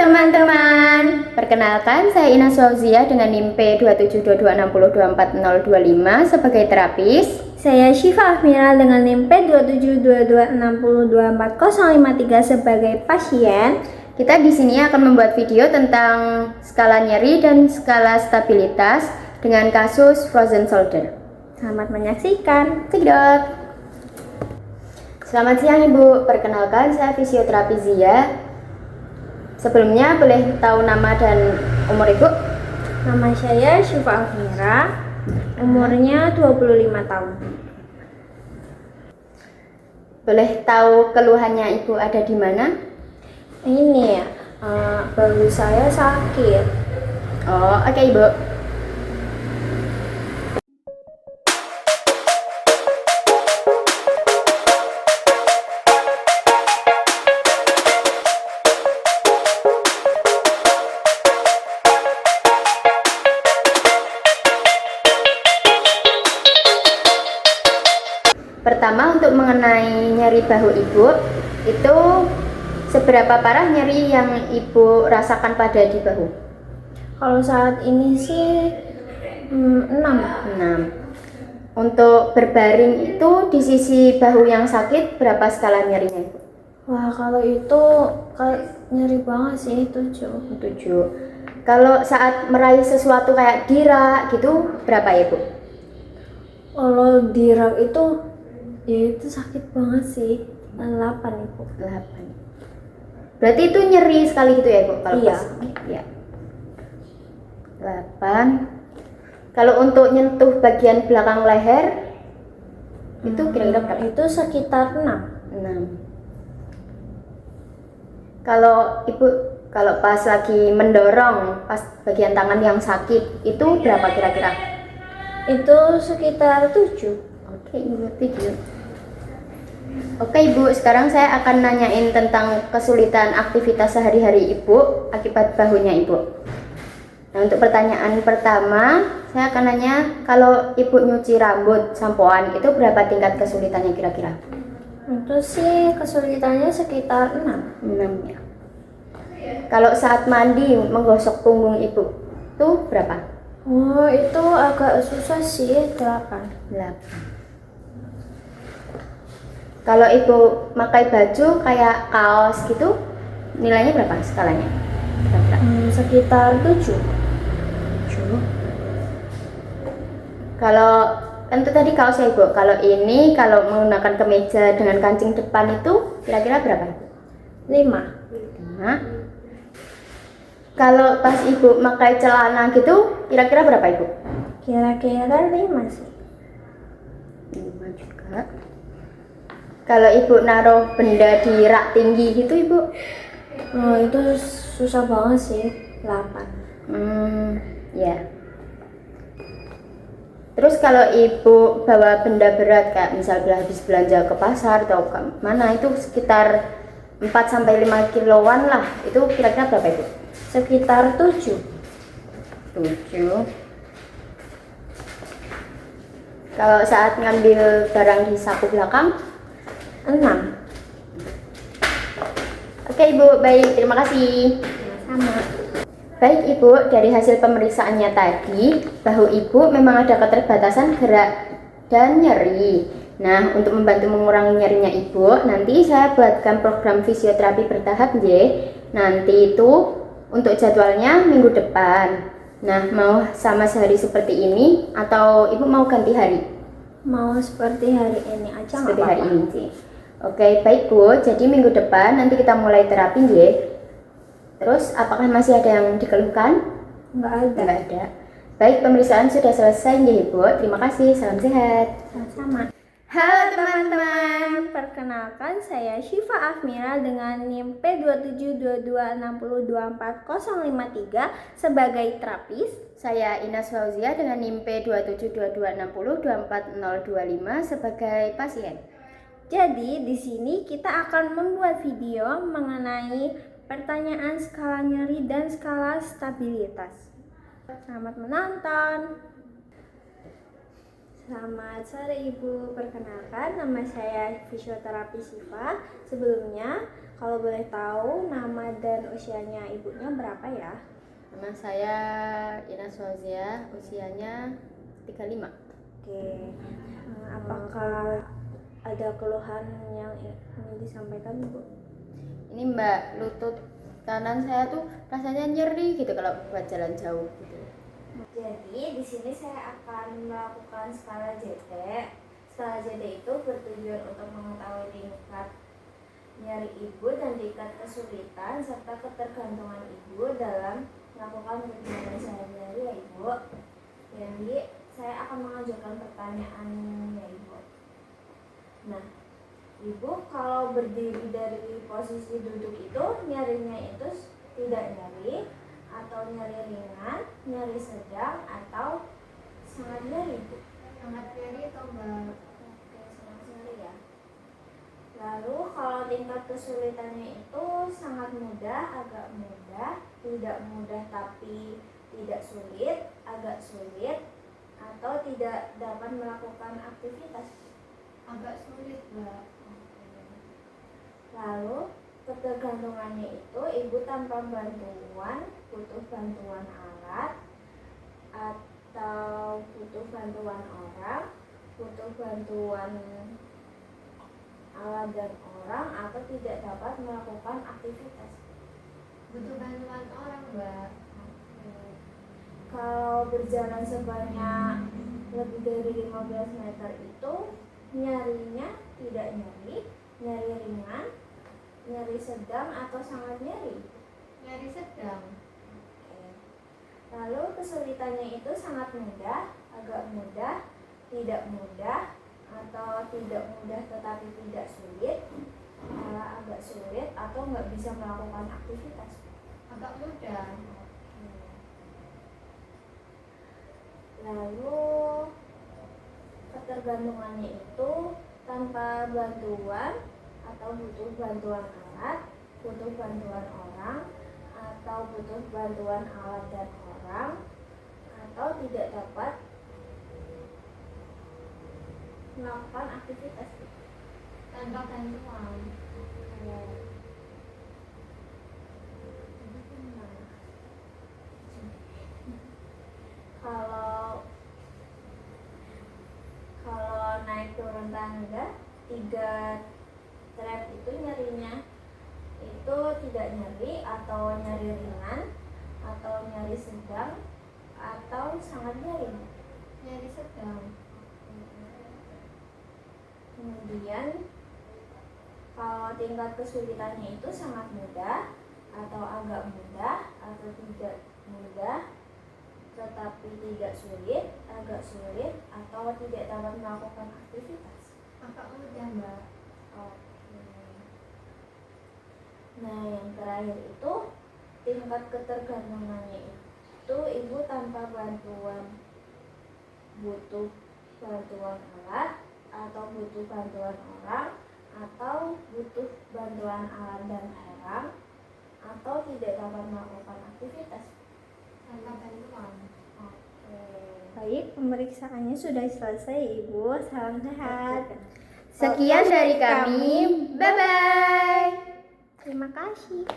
teman-teman, perkenalkan saya Ina Swauzia dengan NIM P272260240025 sebagai terapis. Saya Syifa Ahmira dengan NIM P272260240053 sebagai pasien. Kita di sini akan membuat video tentang skala nyeri dan skala stabilitas dengan kasus frozen shoulder. Selamat menyaksikan. Cekidot. Selamat siang Ibu, perkenalkan saya fisioterapi Zia. Sebelumnya boleh tahu nama dan umur Ibu? Nama saya Syifa Ahmira, umurnya 25 tahun. Boleh tahu keluhannya Ibu ada di mana? Ini ya, bahu saya sakit. Oh, oke Ibu. Pertama, untuk mengenai nyeri bahu Ibu, itu seberapa parah nyeri yang Ibu rasakan pada di bahu? Kalau saat ini sih 6. Untuk berbaring itu di sisi bahu yang sakit berapa skala nyerinya Ibu? Wah, kalau itu nyeri banget sih, 7. Kalau saat meraih sesuatu kayak dirak gitu berapa ya Bu? Kalau dirak itu ya itu sakit banget sih, 8 Ibu. 8. Berarti itu nyeri sekali gitu ya Bu? Kalau Iya. Ya. 8. Kalau untuk nyentuh bagian belakang leher itu kira-kira berapa? Itu sekitar 6. 6. Kalau Ibu pas lagi mendorong pas bagian tangan yang sakit itu berapa kira-kira? Itu sekitar 7. Oke, Ibu 7. Oke Ibu, sekarang saya akan nanyain tentang kesulitan aktivitas sehari-hari Ibu akibat bahunya Ibu. Nah, untuk pertanyaan pertama, saya akan nanya kalau Ibu nyuci rambut sampoan itu berapa tingkat kesulitannya kira-kira? Itu sih kesulitannya sekitar 6. 6 ya. Kalau saat mandi menggosok punggung Ibu itu berapa? Oh, itu agak susah sih, 8. 8. Kalau Ibu pakai baju kayak kaos gitu, nilainya berapa skalanya? Sekitar 7. Kalau tentu tadi kaos ya Ibu, kalau ini kalau menggunakan kemeja dengan kancing depan itu kira-kira berapa Ibu? 5. 5. Kalau pas Ibu pakai celana gitu, kira-kira berapa Ibu? Kira-kira 5 sih. 5 juga. Kalau Ibu naruh benda di rak tinggi gitu Ibu? Oh, itu susah banget sih, 8. Ya. Terus kalau Ibu bawa benda berat kayak misal habis belanja ke pasar atau ke mana itu sekitar 4-5 kiloan lah, itu kira-kira berapa Ibu? Sekitar 7. 7. Kalau saat ngambil barang di saku belakang? 6. Oke Ibu, baik, terima kasih. Sama. Baik Ibu, dari hasil pemeriksaannya tadi, bahu Ibu memang ada keterbatasan gerak dan nyeri. Nah, untuk membantu mengurangi nyerinya Ibu, nanti saya buatkan program fisioterapi bertahap ya. Nanti itu untuk jadwalnya minggu depan. Nah, mau sama sehari seperti ini atau Ibu mau ganti hari? Mau seperti hari ini aja. Seperti hari ini sih. Oke, baik Bu. Jadi minggu depan nanti kita mulai terapi ya. Terus apakah masih ada yang dikeluhkan? Enggak ada. Enggak ada. Baik, pemeriksaan sudah selesai ya Ibu. Terima kasih. Salam sehat. Sama-sama. Halo teman-teman. Perkenalkan, saya Syifa Ahmira dengan NIM P272260240053 sebagai terapis. Saya Ina Swauzia dengan NIM P272260240025 sebagai pasien. Jadi di sini kita akan membuat video mengenai pertanyaan skala nyeri dan skala stabilitas. Selamat menonton. Selamat sore Ibu, perkenalkan nama saya fisioterapi Syifa. Sebelumnya Kalau boleh tahu nama dan usianya ibunya berapa ya? Nama saya Ina Swazia, usianya 35. Oke. Apakah ada keluhan yang ingin disampaikan, Bu? Ini Mbak, lutut kanan saya tuh rasanya nyeri gitu kalau buat jalan jauh gitu. Jadi di sini saya akan melakukan skala JT. Skala JT itu bertujuan untuk mengetahui tingkat nyeri ibu dan tingkat kesulitan serta ketergantungan ibu dalam melakukan kegiatan sehari-hari ya Ibu. Jadi saya akan mengajukan pertanyaannya Ibu. Nah, Ibu kalau berdiri dari posisi duduk itu nyerinya itu tidak nyeri atau nyeri ringan, nyeri sedang atau sangat nyeri Ibu? Sangat nyeri atau Mbak? Oke, sangat nyeri ya. Lalu kalau tingkat kesulitannya itu sangat mudah, agak mudah, tidak mudah tapi tidak sulit, agak sulit, atau tidak dapat melakukan aktivitas. Agak sulit Mbak. Lalu ketergantungannya itu ibu tanpa bantuan, butuh bantuan alat, atau butuh bantuan orang, butuh bantuan alat dan orang, atau tidak dapat melakukan aktivitas. Butuh bantuan orang Mbak. Kalau berjalan sebanyak lebih dari 15 meter itu nyerinya tidak nyeri, nyeri ringan, nyeri sedang atau sangat nyeri? Nyeri sedang. Oke. Lalu kesulitannya itu sangat mudah, agak mudah, tidak mudah, atau tidak mudah tetapi tidak sulit, agak sulit, atau nggak bisa melakukan aktivitas. Agak mudah. Lalu ketergantungannya itu tanpa bantuan atau butuh bantuan alat, butuh bantuan orang, atau butuh bantuan alat dan orang, atau tidak dapat melakukan aktivitas Tanpa bantuan. Kalau naik turun tangga 3 trap itu nyerinya itu tidak nyeri atau nyeri ringan atau nyeri sedang atau sangat nyeri? Nyeri sedang. Kemudian kalau tingkat kesulitannya itu sangat mudah atau agak mudah atau tidak mudah tetapi tidak sulit, agak sulit, atau tidak dapat melakukan aktivitas. Agak mudah Mbak. Oke. Nah yang terakhir itu tingkat ketergantungannya itu ibu tanpa bantuan, butuh bantuan alat atau butuh bantuan orang atau butuh bantuan alat dan orang atau tidak dapat melakukan aktivitas. Tanpa bantuan. Oke. Baik, pemeriksaannya sudah selesai Ibu. Salam sehat. Sekian dari kami. Bye bye. Terima kasih.